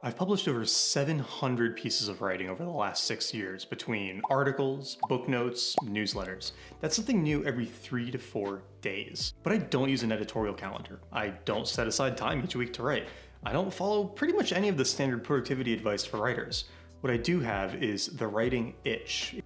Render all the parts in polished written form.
I've published over 700 pieces of writing over the last 6 years between articles, book notes, newsletters. That's something new every 3 to 4 days. But I don't use an editorial calendar. I don't set aside time each week to write. I don't follow pretty much any of the standard productivity advice for writers. What I do have is the writing itch.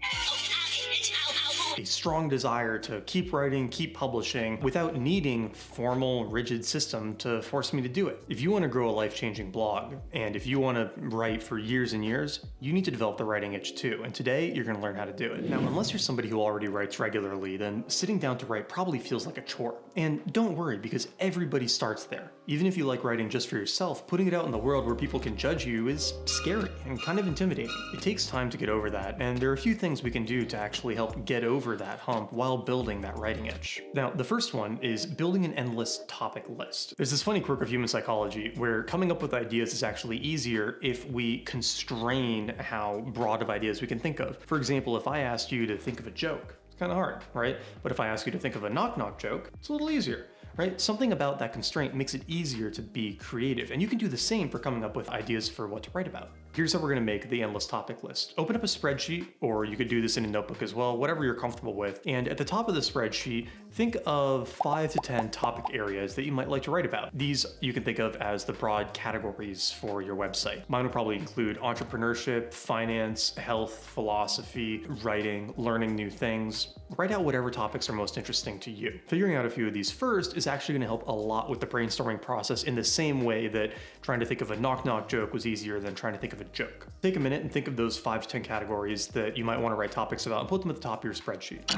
A strong desire to keep writing, keep publishing, without needing formal, rigid system to force me to do it. If you want to grow a life-changing blog, and if you want to write for years and years, you need to develop the writing itch too, and today you're going to learn how to do it. Now, unless you're somebody who already writes regularly, then sitting down to write probably feels like a chore. And don't worry, because everybody starts there. Even if you like writing just for yourself, putting it out in the world where people can judge you is scary and kind of intimidating. It takes time to get over that, and there are a few things we can do to actually help get over that hump while building that writing itch. Now, the first one is building an endless topic list. There's this funny quirk of human psychology where coming up with ideas is actually easier if we constrain how broad of ideas we can think of. For example, if I asked you to think of a joke, it's kind of hard, right? But if I ask you to think of a knock-knock joke, it's a little easier. Right? Something about that constraint makes it easier to be creative, and you can do the same for coming up with ideas for what to write about. Here's how we're going to make the endless topic list. Open up a spreadsheet, or you could do this in a notebook as well, whatever you're comfortable with. And at the top of the spreadsheet, think of 5 to 10 topic areas that you might like to write about. These you can think of as the broad categories for your website. Mine would probably include entrepreneurship, finance, health, philosophy, writing, learning new things. Write out whatever topics are most interesting to you. Figuring out a few of these first is actually going to help a lot with the brainstorming process in the same way that trying to think of a knock-knock joke was easier than trying to think of a joke. Take a minute and think of those 5 to 10 categories that you might want to write topics about and put them at the top of your spreadsheet.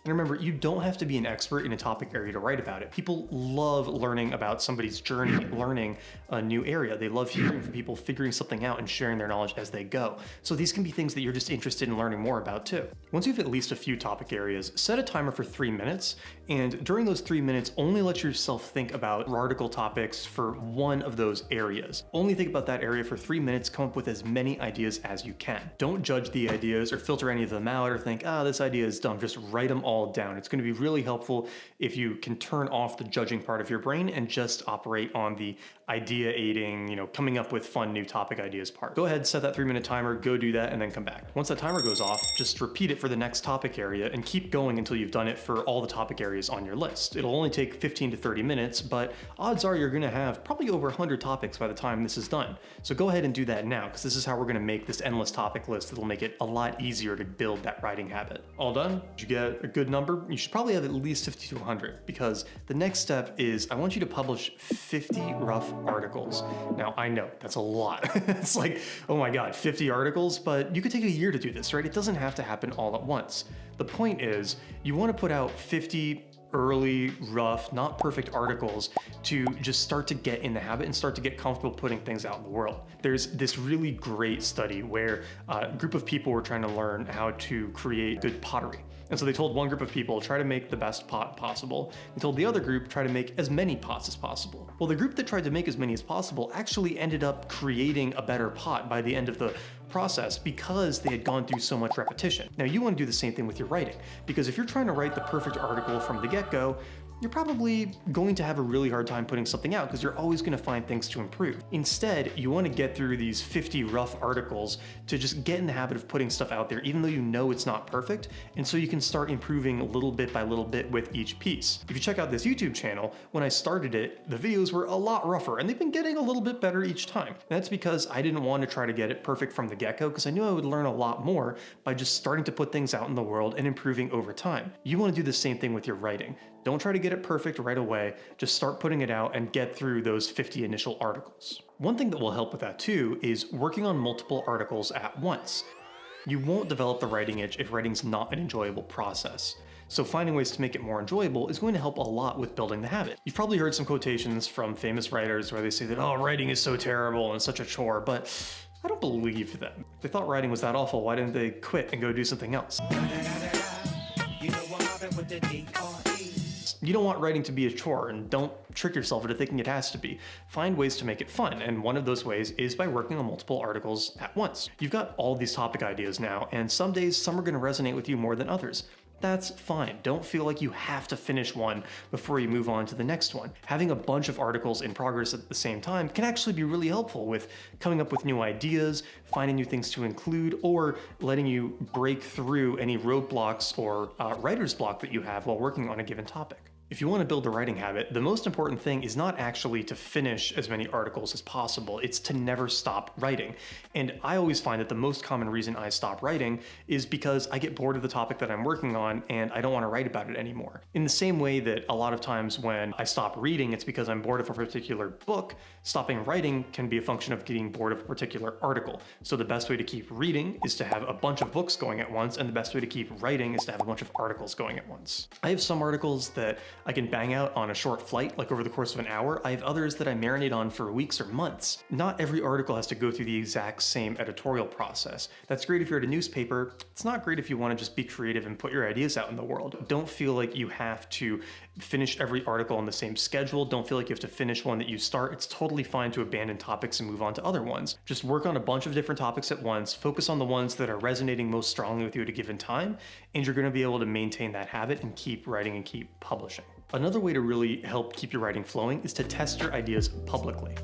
And remember, you don't have to be an expert in a topic area to write about it. People love learning about somebody's journey, learning a new area. They love hearing from people figuring something out and sharing their knowledge as they go. So these can be things that you're just interested in learning more about too. Once you have at least a few topic areas, set a timer for 3 minutes, and during those 3 minutes, only let yourself think about article topics for one of those areas. Only think about that area for 3 minutes, come up with as many ideas as you can. Don't judge the ideas or filter any of them out or think, this idea is dumb. Just write them all down. It's going to be really helpful if you can turn off the judging part of your brain and just operate on the idea aiding, coming up with fun new topic ideas part. Go ahead, set that 3-minute timer, go do that, and then come back. Once that timer goes off, just repeat it for the next topic area and keep going until you've done it for all the topic areas on your list. It'll only take 15 to 30 minutes, but odds are you're going to have probably over 100 topics by the time this is done. So go ahead and do that now, because this is how we're going to make this endless topic list. It'll make it a lot easier to build that writing habit. All done? Did you get a good number? You should probably have at least 50 to 100, because the next step is I want you to publish 50 rough articles. Now, I know that's a lot. It's like, oh my God, 50 articles, but you could take a year to do this, right? It doesn't have to happen all at once. The point is, you want to put out 50 early, rough, not perfect articles to just start to get in the habit and start to get comfortable putting things out in the world. There's this really great study where a group of people were trying to learn how to create good pottery. And so they told one group of people, try to make the best pot possible, and told the other group, try to make as many pots as possible. Well, the group that tried to make as many as possible actually ended up creating a better pot by the end of the process because they had gone through so much repetition. Now, you want to do the same thing with your writing, because if you're trying to write the perfect article from the get-go, you're probably going to have a really hard time putting something out because you're always going to find things to improve. Instead, you want to get through these 50 rough articles to just get in the habit of putting stuff out there, even though you know it's not perfect, and so you can start improving little bit by little bit with each piece. If you check out this YouTube channel, when I started it, the videos were a lot rougher, and they've been getting a little bit better each time. And that's because I didn't want to try to get it perfect from the get-go, because I knew I would learn a lot more by just starting to put things out in the world and improving over time. You want to do the same thing with your writing. Don't try to get it perfect right away, just start putting it out and get through those 50 initial articles. One thing that will help with that too is working on multiple articles at once. You won't develop the writing itch if writing's not an enjoyable process. So finding ways to make it more enjoyable is going to help a lot with building the habit. You've probably heard some quotations from famous writers where they say that, writing is so terrible and such a chore, but I don't believe them. If they thought writing was that awful, why didn't they quit and go do something else? You don't want writing to be a chore, and don't trick yourself into thinking it has to be. Find ways to make it fun, and one of those ways is by working on multiple articles at once. You've got all these topic ideas now, and some days some are going to resonate with you more than others. that's fine. Don't feel like you have to finish one before you move on to the next one. Having a bunch of articles in progress at the same time can actually be really helpful with coming up with new ideas, finding new things to include, or letting you break through any roadblocks or writer's block that you have while working on a given topic. If you want to build a writing habit, the most important thing is not actually to finish as many articles as possible, it's to never stop writing. And I always find that the most common reason I stop writing is because I get bored of the topic that I'm working on and I don't want to write about it anymore. In the same way that a lot of times when I stop reading, it's because I'm bored of a particular book, stopping writing can be a function of getting bored of a particular article. So the best way to keep reading is to have a bunch of books going at once, and the best way to keep writing is to have a bunch of articles going at once. I have some articles that I can bang out on a short flight, like over the course of an hour. I have others that I marinate on for weeks or months. Not every article has to go through the exact same editorial process. That's great if you're at a newspaper. It's not great if you want to just be creative and put your ideas out in the world. Don't feel like you have to finish every article on the same schedule. Don't feel like you have to finish one that you start. It's totally fine to abandon topics and move on to other ones. Just work on a bunch of different topics at once, focus on the ones that are resonating most strongly with you at a given time, and you're going to be able to maintain that habit and keep writing and keep publishing. Another way to really help keep your writing flowing is to test your ideas publicly.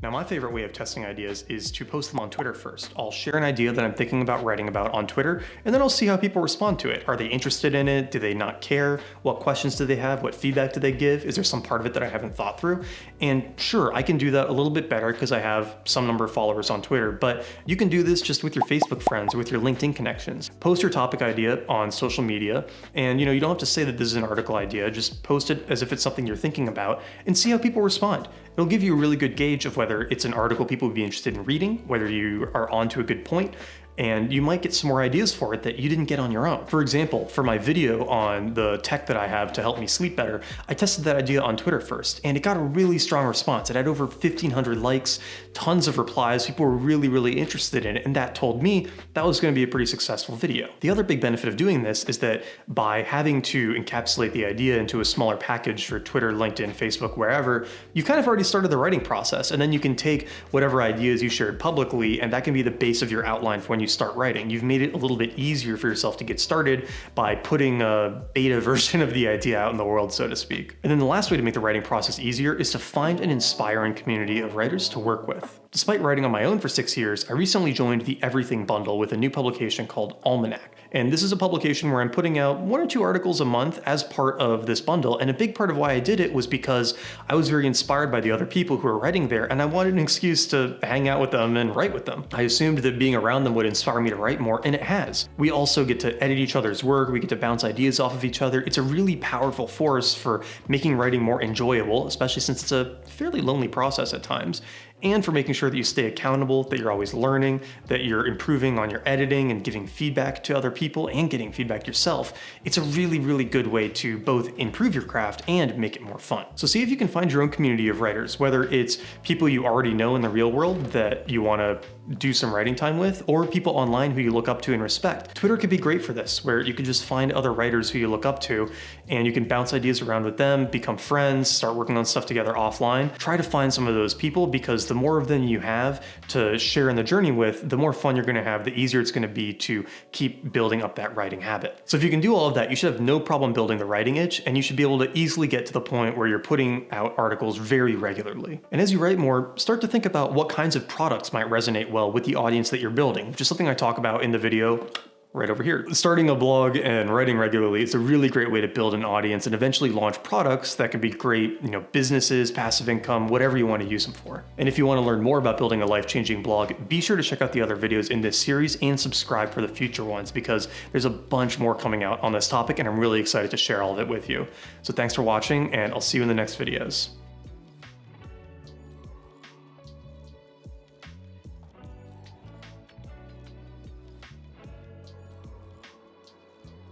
Now, my favorite way of testing ideas is to post them on Twitter first. I'll share an idea that I'm thinking about writing about on Twitter, and then I'll see how people respond to it. Are they interested in it? Do they not care? What questions do they have? What feedback do they give? Is there some part of it that I haven't thought through? And sure, I can do that a little bit better because I have some number of followers on Twitter, but you can do this just with your Facebook friends or with your LinkedIn connections. Post your topic idea on social media, and you don't have to say that this is an article idea, just post it as if it's something you're thinking about and see how people respond. It'll give you a really good gauge of whether it's an article people would be interested in reading, whether you are onto a good point, and you might get some more ideas for it that you didn't get on your own. For example, for my video on the tech that I have to help me sleep better, I tested that idea on Twitter first, and it got a really strong response. It had over 1,500 likes, tons of replies. People were really, really interested in it, and that told me that was going to be a pretty successful video. The other big benefit of doing this is that by having to encapsulate the idea into a smaller package for Twitter, LinkedIn, Facebook, wherever, you've kind of already started the writing process, and then you can take whatever ideas you shared publicly, and that can be the base of your outline for when you start writing. You've made it a little bit easier for yourself to get started by putting a beta version of the idea out in the world, so to speak. And then the last way to make the writing process easier is to find an inspiring community of writers to work with. Despite writing on my own for 6 years, I recently joined the Everything Bundle with a new publication called Almanac. And this is a publication where I'm putting out 1 or 2 articles a month as part of this bundle. And a big part of why I did it was because I was very inspired by the other people who were writing there, and I wanted an excuse to hang out with them and write with them. I assumed that being around them would inspire me to write more, and it has. We also get to edit each other's work, we get to bounce ideas off of each other. It's a really powerful force for making writing more enjoyable, especially since it's a fairly lonely process at times, and for making sure that you stay accountable, that you're always learning, that you're improving on your editing and giving feedback to other people and getting feedback yourself. It's a really, really good way to both improve your craft and make it more fun. So see if you can find your own community of writers, whether it's people you already know in the real world that you want to do some writing time with, or people online who you look up to and respect. Twitter could be great for this, where you can just find other writers who you look up to, and you can bounce ideas around with them, become friends, start working on stuff together offline. Try to find some of those people, because the more of them you have to share in the journey with, the more fun you're going to have, the easier it's going to be to keep building up that writing habit. So if you can do all of that, you should have no problem building the writing itch, and you should be able to easily get to the point where you're putting out articles very regularly. And as you write more, start to think about what kinds of products might resonate well with the audience that you're building, which is something I talk about in the video right over here. Starting a blog and writing regularly is a really great way to build an audience and eventually launch products that can be great, businesses, passive income, whatever you want to use them for. And if you want to learn more about building a life-changing blog, be sure to check out the other videos in this series and subscribe for the future ones, because there's a bunch more coming out on this topic and I'm really excited to share all of it with you. So thanks for watching, and I'll see you in the next videos.